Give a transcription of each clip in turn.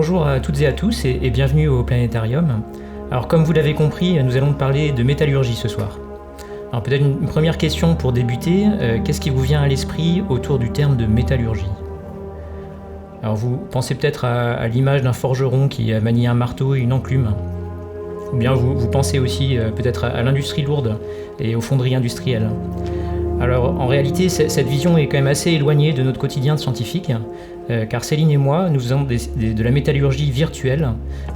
bonjour à toutes et à tous et bienvenue au Planétarium. Alors comme vous l'avez compris, nous allons parler de métallurgie ce soir. Alors peut-être une première question pour débuter, qu'est-ce qui vous vient à l'esprit autour du terme de métallurgie ? Alors vous pensez peut-être à l'image d'un forgeron qui manie un marteau et une enclume. Ou bien vous pensez aussi peut-être à l'industrie lourde et aux fonderies industrielles. Alors en réalité, cette vision est quand même assez éloignée de notre quotidien de scientifique, car Céline et moi, nous faisons de la métallurgie virtuelle.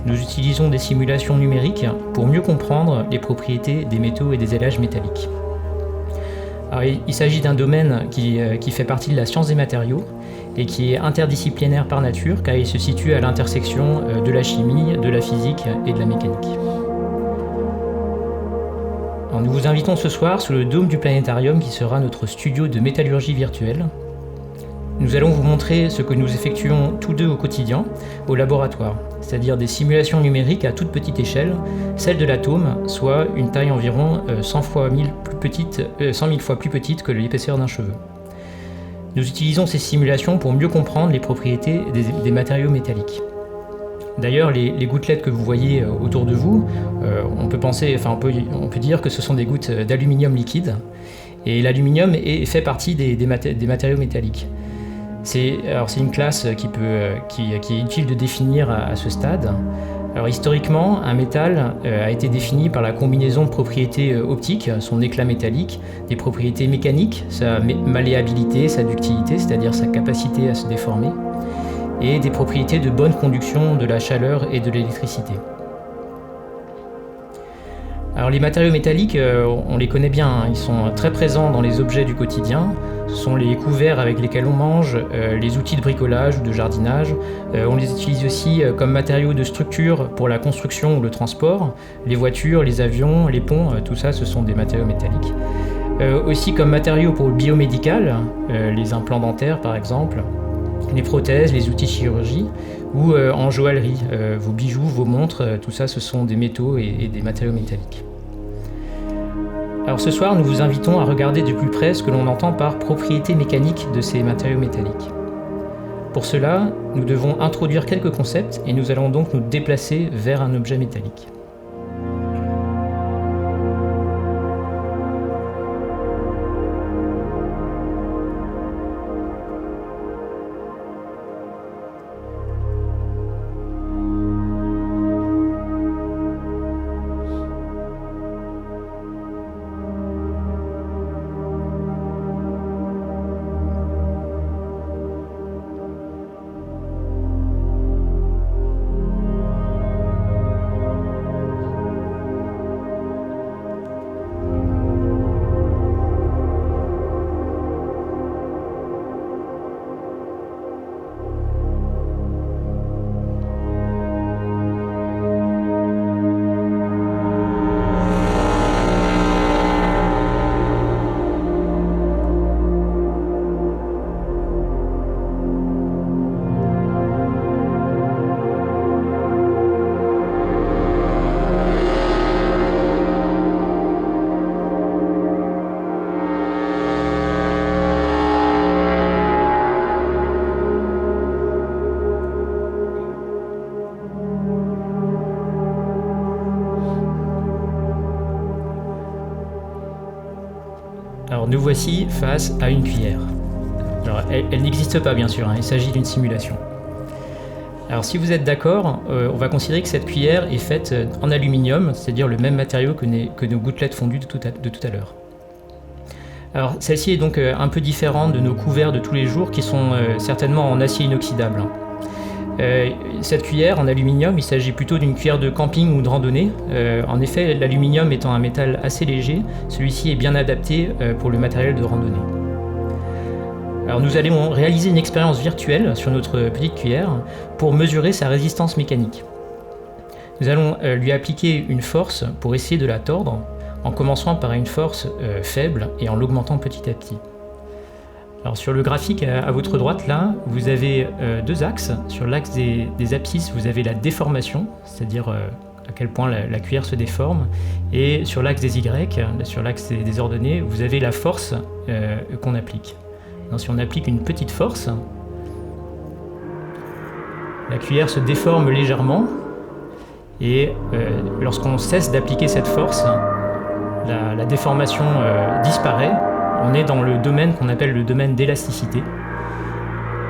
Nous utilisons des simulations numériques pour mieux comprendre les propriétés des métaux et des alliages métalliques. Alors, il s'agit d'un domaine qui fait partie de la science des matériaux et qui est interdisciplinaire par nature, car il se situe à l'intersection de la chimie, de la physique et de la mécanique. Alors, nous vous invitons ce soir sous le dôme du Planétarium qui sera notre studio de métallurgie virtuelle. Nous allons vous montrer ce que nous effectuons tous deux au quotidien au laboratoire, c'est-à-dire des simulations numériques à toute petite échelle, celle de l'atome, soit une taille environ 100 000 fois plus petite que l'épaisseur d'un cheveu. Nous utilisons ces simulations pour mieux comprendre les propriétés des matériaux métalliques. D'ailleurs, les gouttelettes que vous voyez autour de vous, on peut dire que ce sont des gouttes d'aluminium liquide, et l'aluminium fait partie des matériaux métalliques. C'est une classe qui est utile de définir à ce stade. Alors historiquement, un métal a été défini par la combinaison de propriétés optiques, son éclat métallique, des propriétés mécaniques, sa malléabilité, sa ductilité, c'est-à-dire sa capacité à se déformer, et des propriétés de bonne conduction de la chaleur et de l'électricité. Alors les matériaux métalliques, on les connaît bien, ils sont très présents dans les objets du quotidien. Ce sont les couverts avec lesquels on mange, les outils de bricolage ou de jardinage. On les utilise aussi comme matériaux de structure pour la construction ou le transport. Les voitures, les avions, les ponts, tout ça, ce sont des matériaux métalliques. Aussi comme matériaux pour le biomédical, les implants dentaires par exemple, les prothèses, les outils de chirurgie, ou en joaillerie, vos bijoux, vos montres, tout ça ce sont des métaux et des matériaux métalliques. Alors ce soir, nous vous invitons à regarder de plus près ce que l'on entend par propriétés mécaniques de ces matériaux métalliques. Pour cela, nous devons introduire quelques concepts et nous allons donc nous déplacer vers un objet métallique. Alors nous voici face à une cuillère. Alors elle n'existe pas bien sûr, il s'agit d'une simulation. Alors si vous êtes d'accord, on va considérer que cette cuillère est faite en aluminium, c'est-à-dire le même matériau que nos gouttelettes fondues de tout à l'heure. Alors celle-ci est donc un peu différente de nos couverts de tous les jours qui sont certainement en acier inoxydable. Cette cuillère en aluminium, il s'agit plutôt d'une cuillère de camping ou de randonnée. En effet, l'aluminium étant un métal assez léger, celui-ci est bien adapté pour le matériel de randonnée. Alors nous allons réaliser une expérience virtuelle sur notre petite cuillère pour mesurer sa résistance mécanique. Nous allons lui appliquer une force pour essayer de la tordre, en commençant par une force faible et en l'augmentant petit à petit. Alors sur le graphique à votre droite là, vous avez deux axes. Sur l'axe des abscisses, vous avez la déformation, c'est-à-dire à quel point la cuillère se déforme. Et sur l'axe des Y, sur l'axe des ordonnées, vous avez la force qu'on applique. Donc, si on applique une petite force, la cuillère se déforme légèrement et lorsqu'on cesse d'appliquer cette force, la déformation disparaît. On est dans le domaine qu'on appelle le domaine d'élasticité.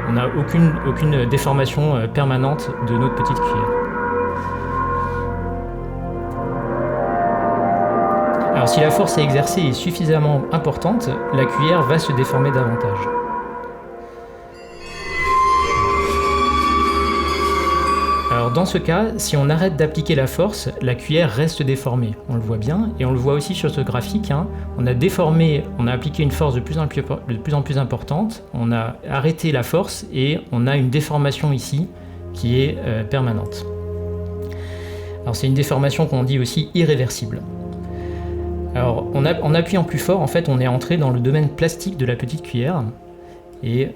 On n'a aucune déformation permanente de notre petite cuillère. Alors si la force à exercer est suffisamment importante, la cuillère va se déformer davantage. Alors dans ce cas, si on arrête d'appliquer la force, la cuillère reste déformée. On le voit bien, et on le voit aussi sur ce graphique. On a appliqué une force de plus en plus importante, on a arrêté la force et on a une déformation ici qui est permanente. Alors c'est une déformation qu'on dit aussi irréversible. Alors en appuyant plus fort, en fait, on est entré dans le domaine plastique de la petite cuillère. Et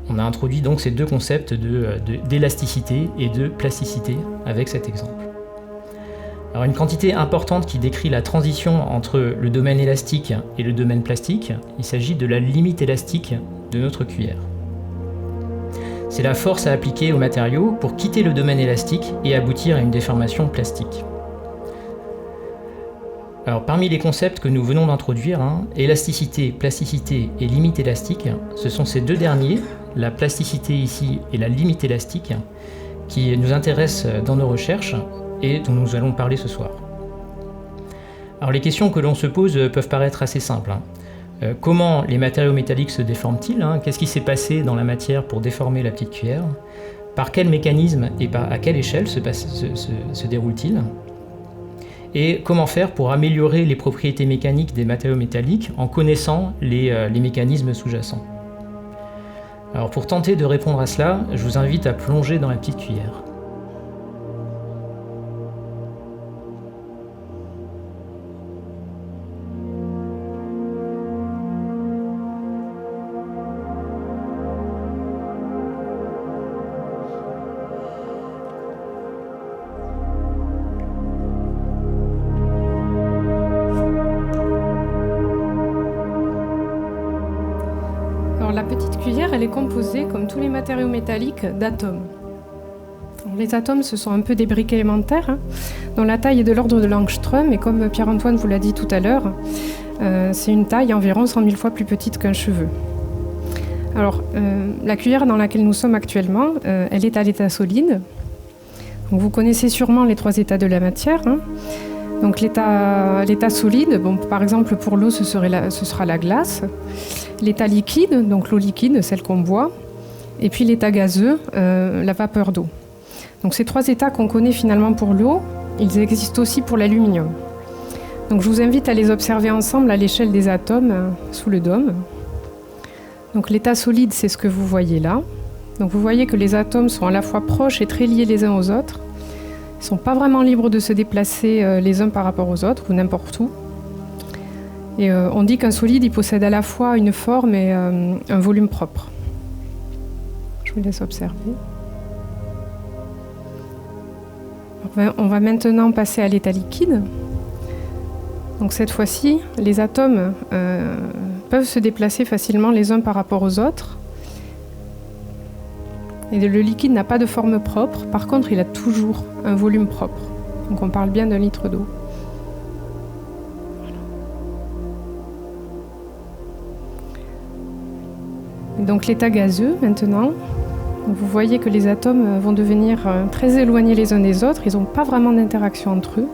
on a introduit donc ces deux concepts d'élasticité et de plasticité avec cet exemple. Alors une quantité importante qui décrit la transition entre le domaine élastique et le domaine plastique, il s'agit de la limite élastique de notre cuillère. C'est la force à appliquer au matériau pour quitter le domaine élastique et aboutir à une déformation plastique. Alors parmi les concepts que nous venons d'introduire, élasticité, plasticité et limite élastique, ce sont ces deux derniers, la plasticité ici et la limite élastique, qui nous intéressent dans nos recherches et dont nous allons parler ce soir. Alors les questions que l'on se pose peuvent paraître assez simples. Comment les matériaux métalliques se déforment-ils ? Qu'est-ce qui s'est passé dans la matière pour déformer la petite cuillère ? Par quel mécanisme et à quelle échelle se déroule-t-il ? Et comment faire pour améliorer les propriétés mécaniques des matériaux métalliques en connaissant les mécanismes sous-jacents. Alors pour tenter de répondre à cela, je vous invite à plonger dans la petite cuillère. La petite cuillère, elle est composée, comme tous les matériaux métalliques, d'atomes. Les atomes, ce sont un peu des briques élémentaires, dont la taille est de l'ordre de l'angstrom, et comme Pierre-Antoine vous l'a dit tout à l'heure, c'est une taille environ 100 000 fois plus petite qu'un cheveu. Alors, la cuillère dans laquelle nous sommes actuellement, elle est à l'état solide. Donc, vous connaissez sûrement les 3 états de la matière. Donc l'état solide, par exemple pour l'eau, ce sera la glace. L'état liquide, donc l'eau liquide, celle qu'on boit. Et puis l'état gazeux, la vapeur d'eau. Donc ces 3 états qu'on connaît finalement pour l'eau, ils existent aussi pour l'aluminium. Donc je vous invite à les observer ensemble à l'échelle des atomes sous le dôme. Donc l'état solide, c'est ce que vous voyez là. Donc vous voyez que les atomes sont à la fois proches et très liés les uns aux autres. Ils ne sont pas vraiment libres de se déplacer les uns par rapport aux autres ou n'importe où. Et on dit qu'un solide, il possède à la fois une forme et un volume propre. Je vous laisse observer. On va maintenant passer à l'état liquide. Donc cette fois-ci, les atomes peuvent se déplacer facilement les uns par rapport aux autres. Et le liquide n'a pas de forme propre, par contre il a toujours un volume propre. Donc on parle bien d'un litre d'eau. Donc l'état gazeux maintenant, vous voyez que les atomes vont devenir très éloignés les uns des autres, ils n'ont pas vraiment d'interaction entre eux.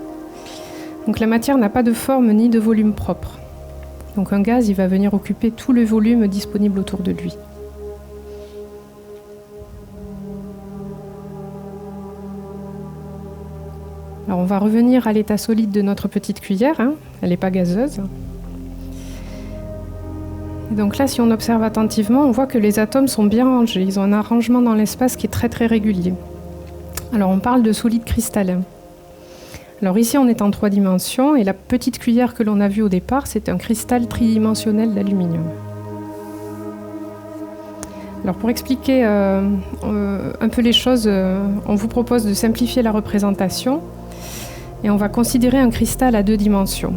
Donc la matière n'a pas de forme ni de volume propre. Donc un gaz, il va venir occuper tout le volume disponible autour de lui. Alors on va revenir à l'état solide de notre petite cuillère, elle n'est pas gazeuse. Et donc là, si on observe attentivement, on voit que les atomes sont bien rangés, ils ont un arrangement dans l'espace qui est très très régulier. Alors on parle de solide cristallin. Alors ici on est en 3 dimensions et la petite cuillère que l'on a vue au départ, c'est un cristal tridimensionnel d'aluminium. Alors pour expliquer un peu les choses, on vous propose de simplifier la représentation et on va considérer un cristal à 2 dimensions.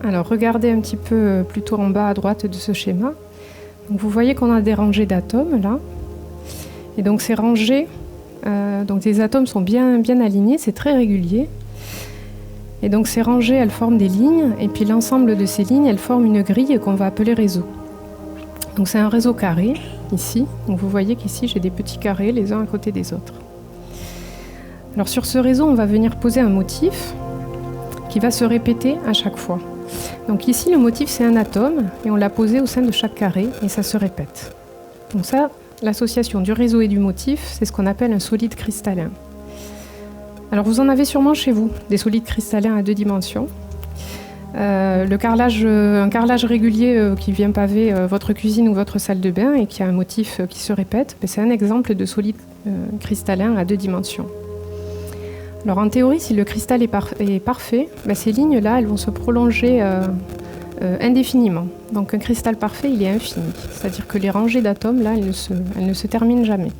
Alors regardez un petit peu plutôt en bas à droite de ce schéma. Donc, vous voyez qu'on a des rangées d'atomes là. Et donc ces rangées, donc les atomes sont bien alignés, c'est très régulier. Et donc ces rangées, elles forment des lignes, et puis l'ensemble de ces lignes, elles forment une grille qu'on va appeler réseau. Donc c'est un réseau carré, ici. Donc vous voyez qu'ici, j'ai des petits carrés, les uns à côté des autres. Alors sur ce réseau, on va venir poser un motif qui va se répéter à chaque fois. Donc ici, le motif, c'est un atome, et on l'a posé au sein de chaque carré, et ça se répète. Donc ça, l'association du réseau et du motif, c'est ce qu'on appelle un solide cristallin. Alors vous en avez sûrement chez vous, des solides cristallins à 2 dimensions. Un carrelage régulier qui vient paver votre cuisine ou votre salle de bain et qui a un motif qui se répète, c'est un exemple de solide cristallin à 2 dimensions. Alors en théorie, si le cristal est parfait, ces lignes-là, elles vont se prolonger indéfiniment. Donc un cristal parfait, il est infini. C'est-à-dire que les rangées d'atomes, là, elles ne se terminent jamais.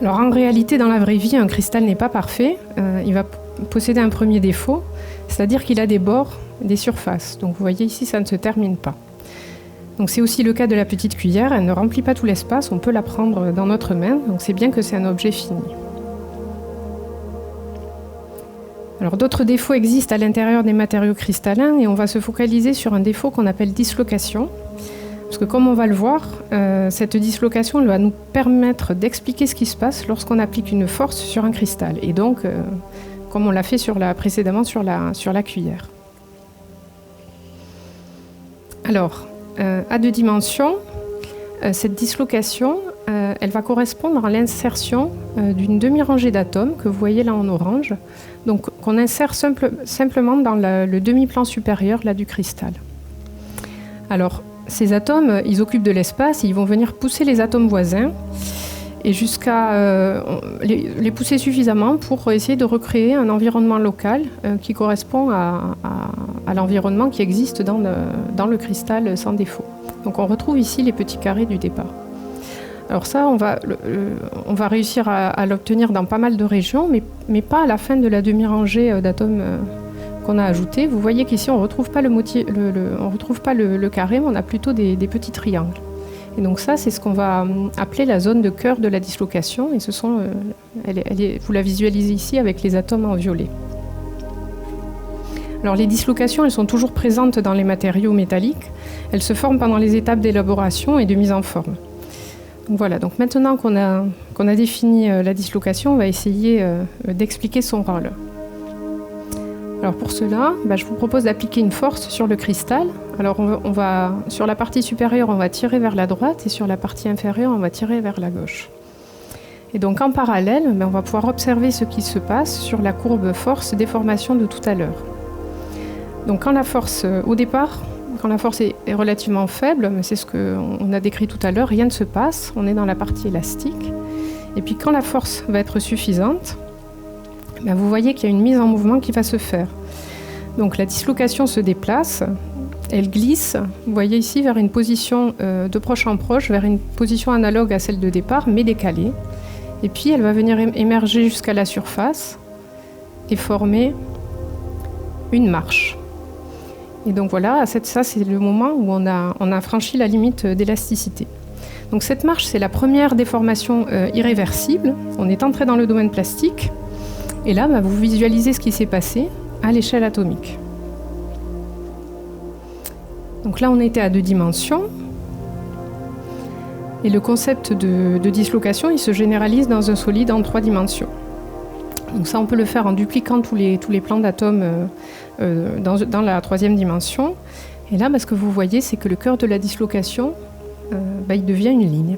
Alors en réalité, dans la vraie vie, un cristal n'est pas parfait. Il va posséder un premier défaut, c'est-à-dire qu'il a des bords, des surfaces. Donc vous voyez ici, ça ne se termine pas. Donc c'est aussi le cas de la petite cuillère. Elle ne remplit pas tout l'espace, on peut la prendre dans notre main. Donc c'est bien que c'est un objet fini. Alors d'autres défauts existent à l'intérieur des matériaux cristallins et on va se focaliser sur un défaut qu'on appelle dislocation. Parce que comme on va le voir, cette dislocation elle va nous permettre d'expliquer ce qui se passe lorsqu'on applique une force sur un cristal. Et donc, comme on l'a fait précédemment sur la cuillère. Alors, à 2 dimensions, cette dislocation, elle va correspondre à l'insertion d'une demi-rangée d'atomes que vous voyez là en orange, donc qu'on insère simplement dans le demi-plan supérieur là, du cristal. Alors, ces atomes, ils occupent de l'espace, ils vont venir pousser les atomes voisins et jusqu'à les pousser suffisamment pour essayer de recréer un environnement local qui correspond à l'environnement qui existe dans le cristal sans défaut. Donc on retrouve ici les petits carrés du départ. Alors ça, on va réussir à l'obtenir dans pas mal de régions, mais pas à la fin de la demi-rangée d'atomes qu'on a ajouté. Vous voyez qu'ici, on ne retrouve pas le carré, mais on a plutôt des petits triangles. Et donc ça, c'est ce qu'on va appeler la zone de cœur de la dislocation. Et vous la visualisez ici avec les atomes en violet. Alors les dislocations, elles sont toujours présentes dans les matériaux métalliques. Elles se forment pendant les étapes d'élaboration et de mise en forme. Donc voilà, donc maintenant qu'on a défini la dislocation, on va essayer d'expliquer son rôle. Alors pour cela, je vous propose d'appliquer une force sur le cristal. Alors sur la partie supérieure, on va tirer vers la droite et sur la partie inférieure, on va tirer vers la gauche. Et donc en parallèle, on va pouvoir observer ce qui se passe sur la courbe force-déformation de tout à l'heure. Donc quand la force est relativement faible, c'est ce qu'on a décrit tout à l'heure, rien ne se passe, on est dans la partie élastique. Et puis quand la force va être suffisante, vous voyez qu'il y a une mise en mouvement qui va se faire. Donc la dislocation se déplace, elle glisse, vous voyez ici, vers une position de proche en proche, vers une position analogue à celle de départ, mais décalée. Et puis elle va venir émerger jusqu'à la surface et former une marche. Et donc voilà, ça c'est le moment où on a franchi la limite d'élasticité. Donc cette marche, c'est la première déformation irréversible. On est entré dans le domaine plastique. Et là, vous visualisez ce qui s'est passé à l'échelle atomique. Donc là, on était à 2 dimensions. Et le concept de dislocation, il se généralise dans un solide en 3 dimensions. Donc ça, on peut le faire en dupliquant tous les plans d'atomes dans la 3e dimension. Et là, ce que vous voyez, c'est que le cœur de la dislocation, il devient une ligne.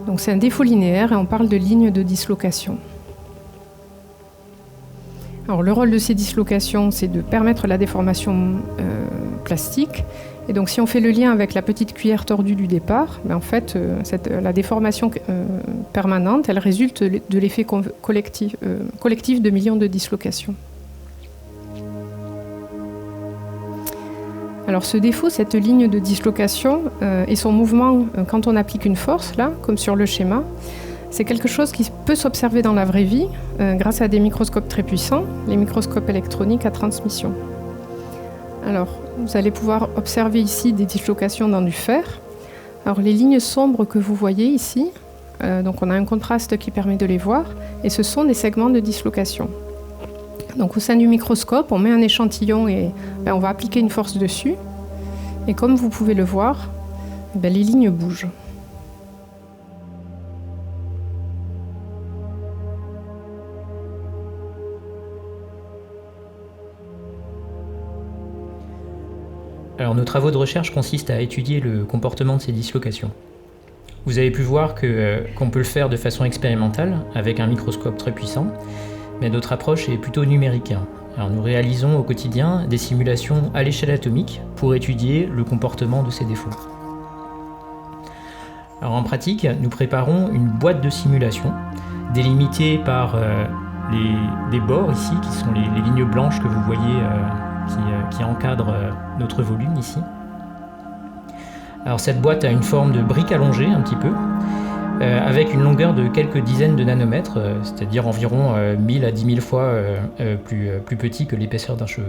Donc c'est un défaut linéaire et on parle de ligne de dislocation. Alors le rôle de ces dislocations, c'est de permettre la déformation plastique. Et donc si on fait le lien avec la petite cuillère tordue du départ, la déformation permanente, elle résulte de l'effet collectif de millions de dislocations. Alors ce défaut, cette ligne de dislocation et son mouvement quand on applique une force, là, comme sur le schéma, C'est quelque chose qui peut s'observer dans la vraie vie grâce à des microscopes très puissants, les microscopes électroniques à transmission. Alors, vous allez pouvoir observer ici des dislocations dans du fer. Alors, les lignes sombres que vous voyez ici, donc on a un contraste qui permet de les voir, et ce sont des segments de dislocation. Donc, au sein du microscope, on met un échantillon et on va appliquer une force dessus. Et comme vous pouvez le voir, les lignes bougent. Alors, nos travaux de recherche consistent à étudier le comportement de ces dislocations. Vous avez pu voir qu'on peut le faire de façon expérimentale, avec un microscope très puissant, mais notre approche est plutôt numérique. Alors, nous réalisons au quotidien des simulations à l'échelle atomique pour étudier le comportement de ces défauts. Alors, en pratique, nous préparons une boîte de simulation délimitée par les bords ici, qui sont les lignes blanches que vous voyez qui encadrent notre volume ici. Alors, cette boîte a une forme de brique allongée un petit peu, avec une longueur de quelques dizaines de nanomètres, c'est-à-dire environ 1000 à 10 000 fois plus petit que l'épaisseur d'un cheveu.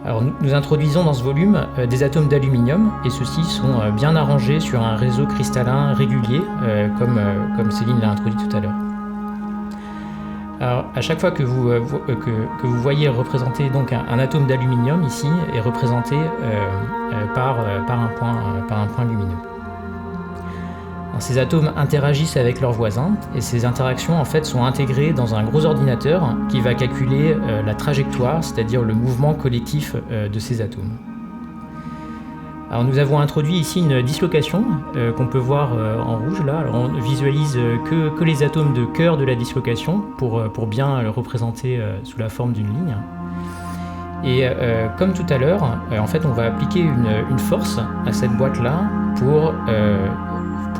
Alors, nous introduisons dans ce volume des atomes d'aluminium, et ceux-ci sont bien arrangés sur un réseau cristallin régulier, comme Céline l'a introduit tout à l'heure. Alors, à chaque fois que vous voyez représenter donc un atome d'aluminium ici est représenté par un point lumineux. Alors, ces atomes interagissent avec leurs voisins et ces interactions en fait sont intégrées dans un gros ordinateur qui va calculer la trajectoire, c'est-à-dire le mouvement collectif de ces atomes. Alors, nous avons introduit ici une dislocation qu'on peut voir en rouge là. Alors, on ne visualise que les atomes de cœur de la dislocation pour bien le représenter sous la forme d'une ligne. Et comme tout à l'heure, en fait, on va appliquer une force à cette boîte là pour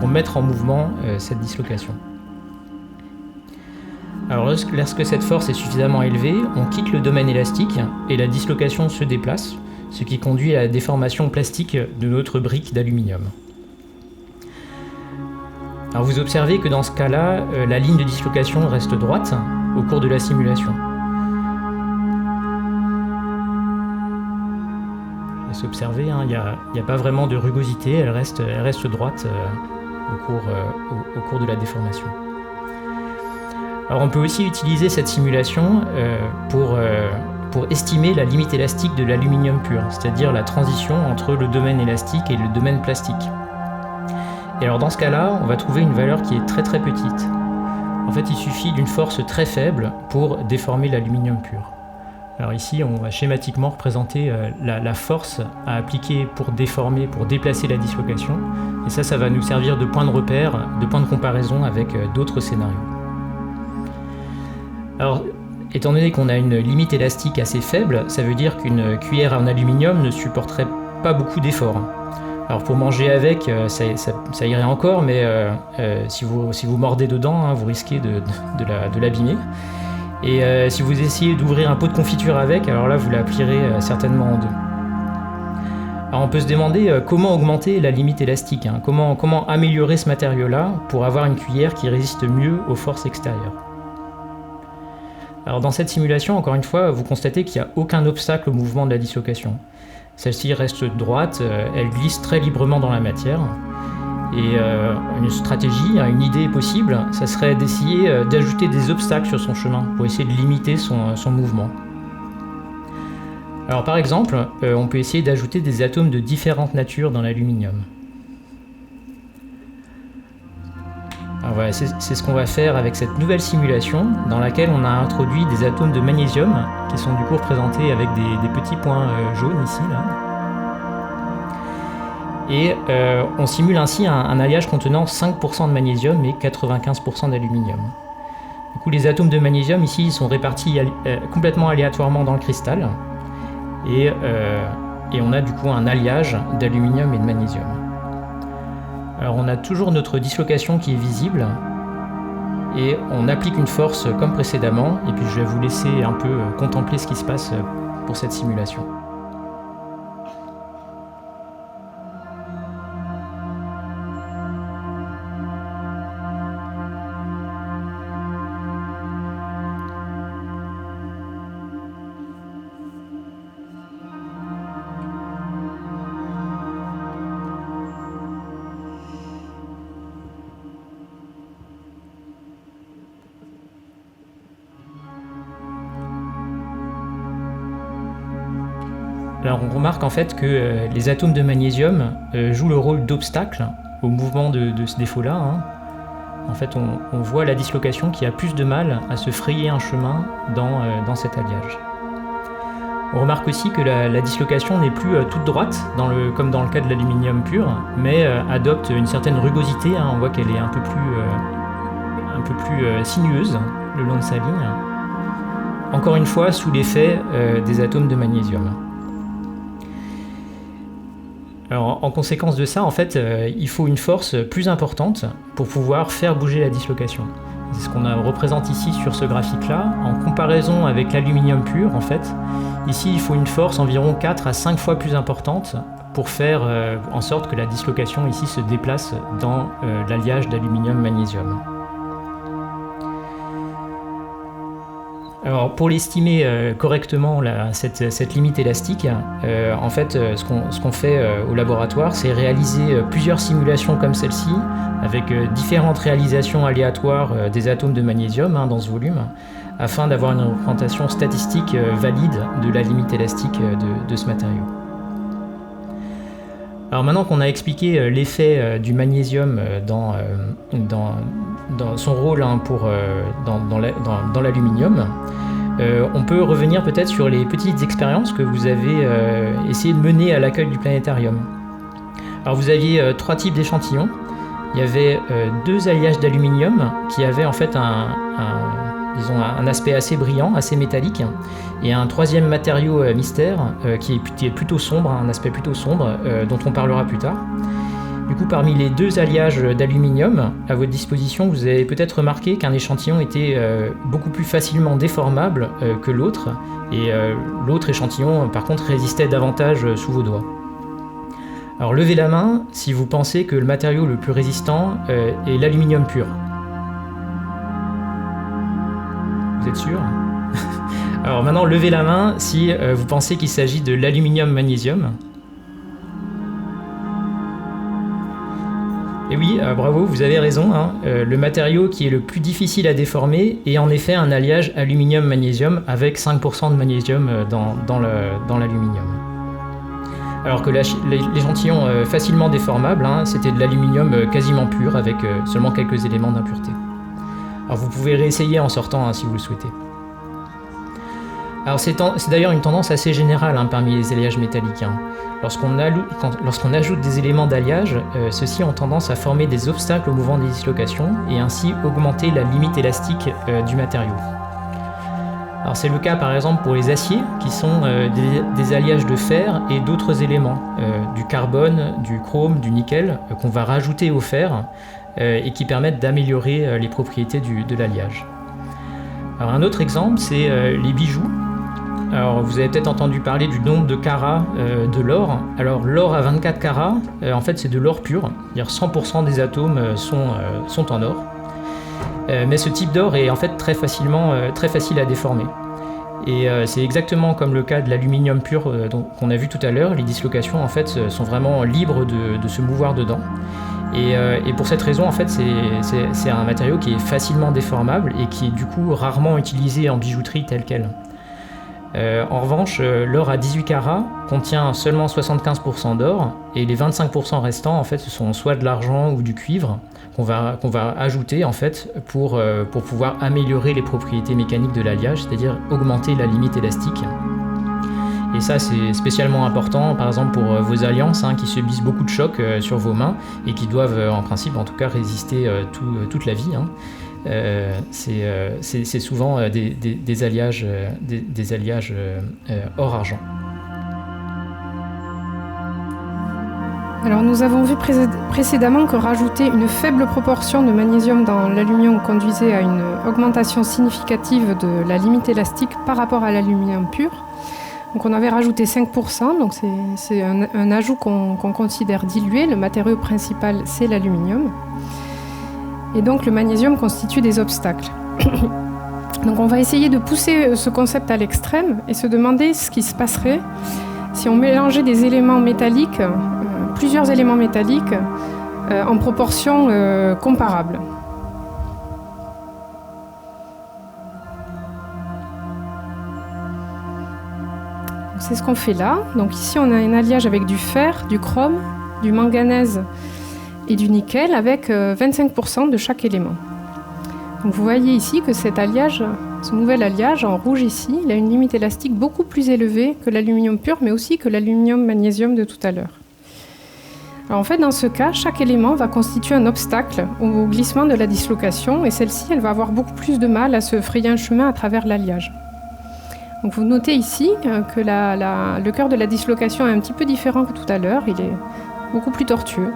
mettre en mouvement cette dislocation. Alors, lorsque cette force est suffisamment élevée, on quitte le domaine élastique et la dislocation se déplace, ce qui conduit à la déformation plastique de notre brique d'aluminium. Alors, vous observez que dans ce cas-là, la ligne de dislocation reste droite au cours de la simulation. Vous s'observez, il n'y a pas vraiment de rugosité, elle reste droite au cours de la déformation. Alors, on peut aussi utiliser cette simulation pour estimer la limite élastique de l'aluminium pur, c'est-à-dire la transition entre le domaine élastique et le domaine plastique. Et alors, dans ce cas-là, on va trouver une valeur qui est très très petite. En fait, il suffit d'une force très faible pour déformer l'aluminium pur. Alors ici, on va schématiquement représenter la force à appliquer pour déformer, pour déplacer la dislocation. Et ça va nous servir de point de repère, de point de comparaison avec d'autres scénarios. Alors, étant donné qu'on a une limite élastique assez faible, ça veut dire qu'une cuillère en aluminium ne supporterait pas beaucoup d'efforts. Alors, pour manger avec, ça irait encore, mais si vous mordez dedans, vous risquez de l'abîmer. Et si vous essayez d'ouvrir un pot de confiture avec, alors là, vous la plierez certainement en deux. Alors, on peut se demander comment augmenter la limite élastique, comment améliorer ce matériau-là pour avoir une cuillère qui résiste mieux aux forces extérieures. Alors, dans cette simulation, encore une fois, vous constatez qu'il n'y a aucun obstacle au mouvement de la dislocation. Celle-ci reste droite, elle glisse très librement dans la matière. Et une stratégie, une idée possible, ça serait d'essayer d'ajouter des obstacles sur son chemin pour essayer de limiter son mouvement. Alors, par exemple, on peut essayer d'ajouter des atomes de différentes natures dans l'aluminium. Alors voilà, c'est ce qu'on va faire avec cette nouvelle simulation dans laquelle on a introduit des atomes de magnésium qui sont du coup représentés avec des petits points jaunes ici, là. Et on simule ainsi un alliage contenant 5% de magnésium et 95% d'aluminium. Du coup, les atomes de magnésium ici sont répartis complètement aléatoirement dans le cristal et on a du coup un alliage d'aluminium et de magnésium. Alors, on a toujours notre dislocation qui est visible et on applique une force comme précédemment, et puis je vais vous laisser un peu contempler ce qui se passe pour cette simulation. Alors on remarque en fait que les atomes de magnésium jouent le rôle d'obstacle au mouvement de ce défaut-là. En fait, on voit la dislocation qui a plus de mal à se frayer un chemin dans cet alliage. On remarque aussi que la dislocation n'est plus toute droite, comme dans le cas de l'aluminium pur, mais adopte une certaine rugosité. On voit qu'elle est un peu plus sinueuse le long de sa ligne. Encore une fois, sous l'effet des atomes de magnésium. Alors, en conséquence de ça, en fait, il faut une force plus importante pour pouvoir faire bouger la dislocation. C'est ce qu'on représente ici sur ce graphique-là. En comparaison avec l'aluminium pur, en fait, ici, il faut une force environ 4 à 5 fois plus importante pour faire en sorte que la dislocation ici se déplace dans l'alliage d'aluminium-magnésium. Alors, pour l'estimer correctement cette limite élastique, en fait, ce qu'on fait au laboratoire, c'est réaliser plusieurs simulations comme celle-ci, avec différentes réalisations aléatoires des atomes de magnésium dans ce volume, afin d'avoir une représentation statistique valide de la limite élastique de ce matériau. Alors maintenant qu'on a expliqué l'effet du magnésium dans son rôle dans l'aluminium, on peut revenir peut-être sur les petites expériences que vous avez essayé de mener à l'accueil du planétarium. Alors vous aviez 3 types d'échantillons. Il y avait 2 alliages d'aluminium qui avaient en fait un aspect assez brillant, assez métallique, et un 3e matériau mystère qui est plutôt sombre, un aspect plutôt sombre, dont on parlera plus tard. Du coup, parmi les 2 alliages d'aluminium à votre disposition, vous avez peut-être remarqué qu'un échantillon était beaucoup plus facilement déformable que l'autre, et l'autre échantillon, par contre, résistait davantage sous vos doigts. Alors levez la main si vous pensez que le matériau le plus résistant est l'aluminium pur. Vous êtes sûr? Alors maintenant, levez la main si vous pensez qu'il s'agit de l'aluminium-magnésium. Et oui, bravo, vous avez raison. Le matériau qui est le plus difficile à déformer est en effet un alliage aluminium-magnésium avec 5% de magnésium dans l'aluminium. Alors que l'échantillon facilement déformable, c'était de l'aluminium quasiment pur avec seulement quelques éléments d'impureté. Alors vous pouvez réessayer en sortant si vous le souhaitez. Alors c'est d'ailleurs une tendance assez générale parmi les alliages métalliques. Lorsqu'on ajoute des éléments d'alliage, ceux-ci ont tendance à former des obstacles au mouvement des dislocations et ainsi augmenter la limite élastique du matériau. Alors c'est le cas par exemple pour les aciers qui sont des alliages de fer et d'autres éléments, du carbone, du chrome, du nickel, qu'on va rajouter au fer et qui permettent d'améliorer les propriétés de l'alliage. Alors un autre exemple, c'est les bijoux. Alors vous avez peut-être entendu parler du nombre de carats de l'or. Alors l'or à 24 carats, en fait c'est de l'or pur, c'est-à-dire 100% des atomes sont en or. Mais ce type d'or est en fait très facile à déformer. Et c'est exactement comme le cas de l'aluminium pur qu'on a vu tout à l'heure. Les dislocations en fait sont vraiment libres de se mouvoir dedans. Et pour cette raison, en fait, c'est un matériau qui est facilement déformable et qui est du coup rarement utilisé en bijouterie telle qu'elle. En revanche, l'or à 18 carats contient seulement 75% d'or et les 25% restants, en fait, ce sont soit de l'argent ou du cuivre qu'on va ajouter en fait pour pouvoir améliorer les propriétés mécaniques de l'alliage, c'est-à-dire augmenter la limite élastique. Et ça, c'est spécialement important, par exemple, pour vos alliances qui subissent beaucoup de chocs sur vos mains et qui doivent, en principe, en tout cas, résister toute la vie. C'est souvent des alliages or-argent. Alors nous avons vu précédemment que rajouter une faible proportion de magnésium dans l'aluminium conduisait à une augmentation significative de la limite élastique par rapport à l'aluminium pur. Donc on avait rajouté 5%, donc c'est un ajout qu'on considère dilué. Le matériau principal, c'est l'aluminium. Et donc le magnésium constitue des obstacles. Donc on va essayer de pousser ce concept à l'extrême et se demander ce qui se passerait si on mélangeait des éléments métalliques, plusieurs éléments métalliques, en proportions comparables. c'est ce qu'on fait là. Donc ici, on a un alliage avec du fer, du chrome, du manganèse et du nickel avec 25% de chaque élément. Donc vous voyez ici que cet alliage, ce nouvel alliage en rouge ici, il a une limite élastique beaucoup plus élevée que l'aluminium pur, mais aussi que l'aluminium magnésium de tout à l'heure. Alors en fait, dans ce cas, chaque élément va constituer un obstacle au glissement de la dislocation et celle-ci, elle va avoir beaucoup plus de mal à se frayer un chemin à travers l'alliage. Donc vous notez ici que le cœur de la dislocation est un petit peu différent que tout à l'heure, il est beaucoup plus tortueux.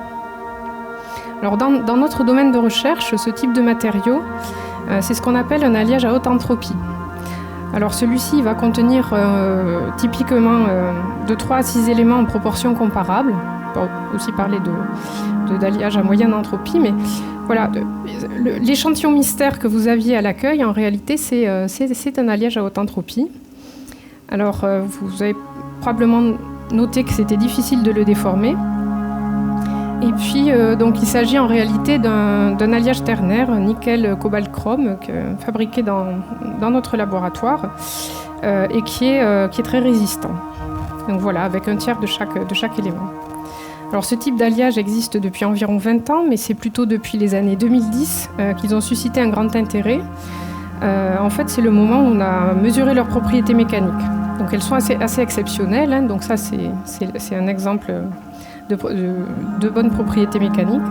Alors dans notre domaine de recherche, ce type de matériau, c'est ce qu'on appelle un alliage à haute entropie. Alors celui-ci va contenir typiquement de 3 à 6 éléments en proportion comparable. On peut aussi parler d'alliage à moyenne entropie, mais voilà, l'échantillon mystère que vous aviez à l'accueil, en réalité, c'est un alliage à haute entropie. Alors vous avez probablement noté que c'était difficile de le déformer. Et puis, donc, il s'agit en réalité d'un alliage ternaire, nickel, cobalt, chrome, fabriqué dans notre laboratoire et qui est très résistant. Donc voilà, avec un tiers de chaque élément. Alors, ce type d'alliage existe depuis environ 20 ans, mais c'est plutôt depuis les années 2010 qu'ils ont suscité un grand intérêt. En fait, c'est le moment où on a mesuré leurs propriétés mécaniques. Donc, elles sont assez exceptionnelles. Hein, donc ça, c'est un exemple de bonnes propriétés mécaniques.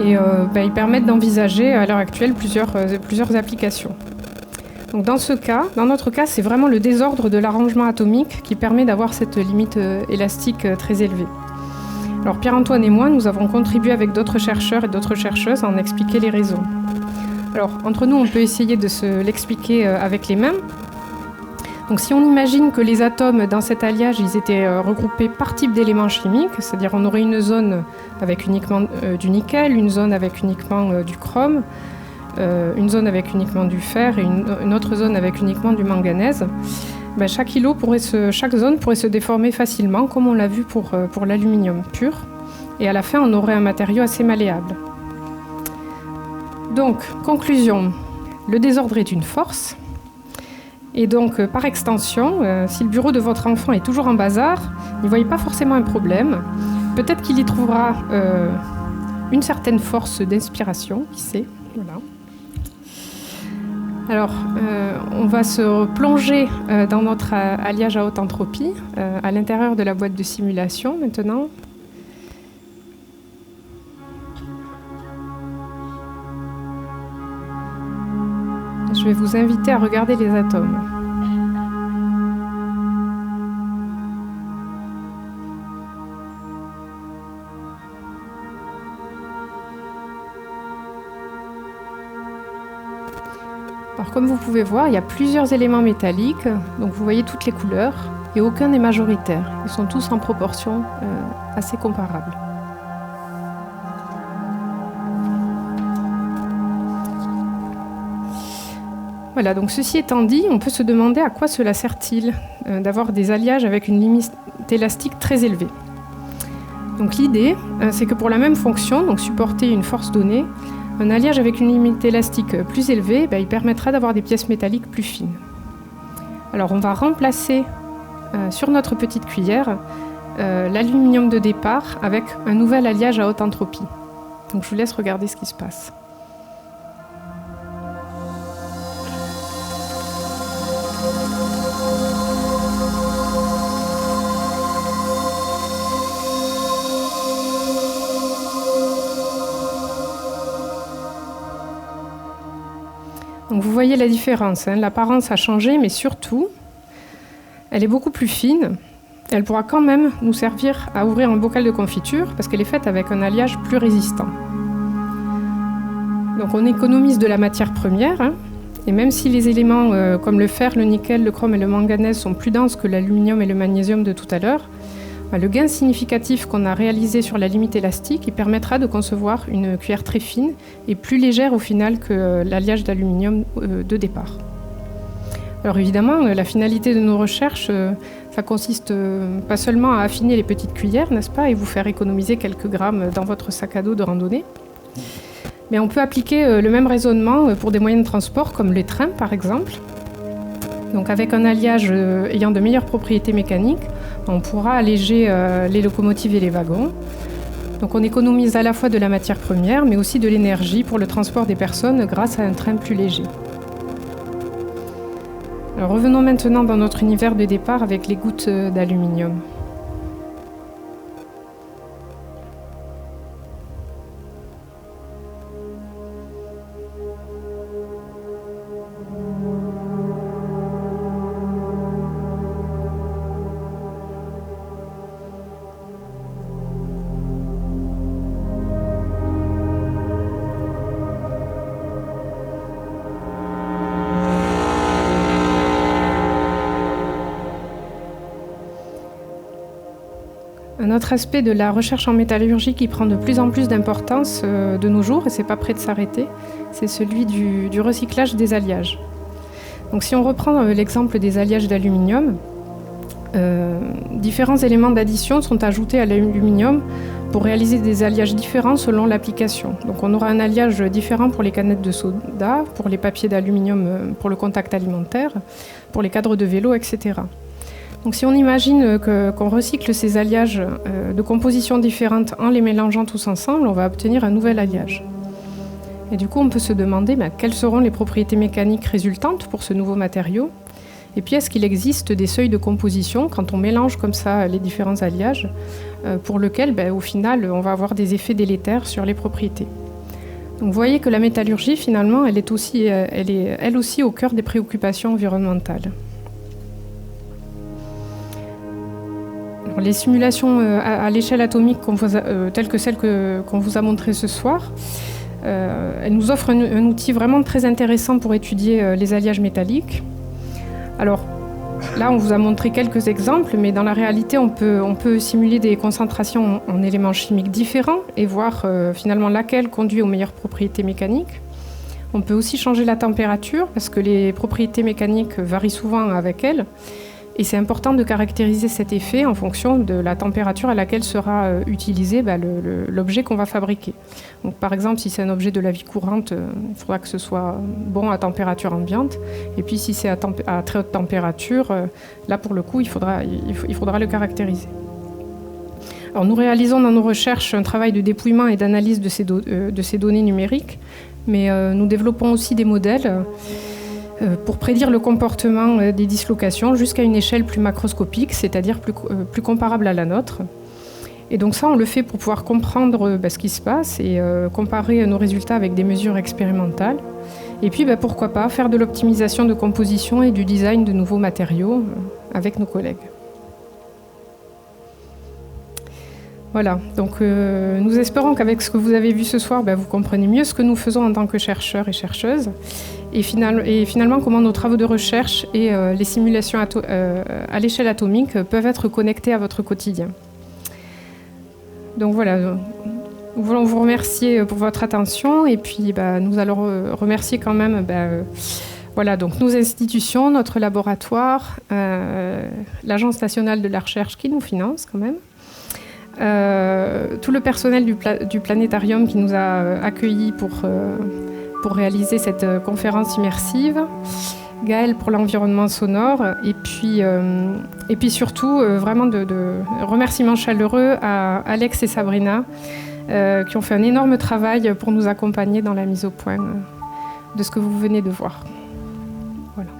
Et ils permettent d'envisager à l'heure actuelle plusieurs applications. Donc dans notre cas, c'est vraiment le désordre de l'arrangement atomique qui permet d'avoir cette limite élastique très élevée. Alors Pierre-Antoine et moi, nous avons contribué avec d'autres chercheurs et d'autres chercheuses à en expliquer les raisons. Alors entre nous, on peut essayer de se l'expliquer avec les mains. Donc si on imagine que les atomes dans cet alliage, ils étaient regroupés par type d'éléments chimiques, c'est-à-dire on aurait une zone avec uniquement du nickel, une zone avec uniquement du chrome, une zone avec uniquement du fer et une autre zone avec uniquement du manganèse, chaque zone pourrait se déformer facilement, comme on l'a vu pour l'aluminium pur. Et à la fin, on aurait un matériau assez malléable. Donc, conclusion, le désordre est une force. Et donc, par extension, si le bureau de votre enfant est toujours en bazar, n'y voyez pas forcément un problème. Peut-être qu'il y trouvera une certaine force d'inspiration, qui sait. Voilà. Alors, on va se plonger dans notre alliage à haute entropie, à l'intérieur de la boîte de simulation maintenant. Je vais vous inviter à regarder les atomes. Alors, comme vous pouvez voir, il y a plusieurs éléments métalliques, donc vous voyez toutes les couleurs, et aucun n'est majoritaire. Ils sont tous en proportion assez comparables. Voilà, donc ceci étant dit, on peut se demander à quoi cela sert-il d'avoir des alliages avec une limite élastique très élevée. Donc l'idée, c'est que pour la même fonction, donc supporter une force donnée, un alliage avec une limite élastique plus élevée, il permettra d'avoir des pièces métalliques plus fines. Alors on va remplacer sur notre petite cuillère l'aluminium de départ avec un nouvel alliage à haute entropie. Donc je vous laisse regarder ce qui se passe. Donc vous voyez la différence, hein. L'apparence a changé, mais surtout, elle est beaucoup plus fine. Elle pourra quand même nous servir à ouvrir un bocal de confiture parce qu'elle est faite avec un alliage plus résistant. Donc on économise de la matière première, hein. Et même si les éléments comme le fer, le nickel, le chrome et le manganèse sont plus denses que l'aluminium et le magnésium de tout à l'heure, le gain significatif qu'on a réalisé sur la limite élastique, il permettra de concevoir une cuillère très fine et plus légère au final que l'alliage d'aluminium de départ. Alors évidemment, la finalité de nos recherches, ça consiste pas seulement à affiner les petites cuillères, n'est-ce pas, et vous faire économiser quelques grammes dans votre sac à dos de randonnée. Mais on peut appliquer le même raisonnement pour des moyens de transport comme les trains par exemple. Donc avec un alliage ayant de meilleures propriétés mécaniques, on pourra alléger les locomotives et les wagons. Donc on économise à la fois de la matière première, mais aussi de l'énergie pour le transport des personnes grâce à un train plus léger. Alors revenons maintenant dans notre univers de départ avec les gouttes d'aluminium. Un autre aspect de la recherche en métallurgie qui prend de plus en plus d'importance de nos jours, et c'est pas prêt de s'arrêter, c'est celui du recyclage des alliages. Donc si on reprend l'exemple des alliages d'aluminium, différents éléments d'addition sont ajoutés à l'aluminium pour réaliser des alliages différents selon l'application. Donc on aura un alliage différent pour les canettes de soda, pour les papiers d'aluminium pour le contact alimentaire, pour les cadres de vélo, etc. Donc si on imagine qu'on recycle ces alliages de compositions différentes en les mélangeant tous ensemble, on va obtenir un nouvel alliage. Et du coup, on peut se demander quelles seront les propriétés mécaniques résultantes pour ce nouveau matériau. Et puis, est-ce qu'il existe des seuils de composition quand on mélange comme ça les différents alliages pour lesquels, au final, on va avoir des effets délétères sur les propriétés. Donc vous voyez que la métallurgie, finalement, elle est elle aussi au cœur des préoccupations environnementales. Les simulations à l'échelle atomique telles que celles qu'on vous a montrées ce soir, elles nous offrent un outil vraiment très intéressant pour étudier les alliages métalliques. Alors là, on vous a montré quelques exemples, mais dans la réalité, on peut simuler des concentrations en éléments chimiques différents et voir finalement laquelle conduit aux meilleures propriétés mécaniques. On peut aussi changer la température parce que les propriétés mécaniques varient souvent avec elles. Et c'est important de caractériser cet effet en fonction de la température à laquelle sera utilisé l'objet qu'on va fabriquer. Donc, par exemple, si c'est un objet de la vie courante, il faudra que ce soit bon à température ambiante. Et puis si c'est à très haute température, là pour le coup, il faudra le caractériser. Alors, nous réalisons dans nos recherches un travail de dépouillement et d'analyse de ces données numériques, mais nous développons aussi des modèles pour prédire le comportement des dislocations jusqu'à une échelle plus macroscopique, c'est-à-dire plus comparable à la nôtre. Et donc ça, on le fait pour pouvoir comprendre ce qui se passe et comparer nos résultats avec des mesures expérimentales. Et puis, pourquoi pas, faire de l'optimisation de composition et du design de nouveaux matériaux avec nos collègues. Voilà, donc nous espérons qu'avec ce que vous avez vu ce soir, vous comprenez mieux ce que nous faisons en tant que chercheurs et chercheuses, et finalement comment nos travaux de recherche et les simulations à l'échelle atomique peuvent être connectés à votre quotidien. Donc voilà, nous voulons vous remercier pour votre attention, et puis nous allons remercier quand même donc nos institutions, notre laboratoire, l'Agence nationale de la recherche qui nous finance quand même, tout le personnel du planétarium qui nous a accueillis pour réaliser cette conférence immersive, Gaël pour l'environnement sonore, et puis surtout vraiment de remerciements chaleureux à Alex et Sabrina qui ont fait un énorme travail pour nous accompagner dans la mise au point de ce que vous venez de voir. Voilà.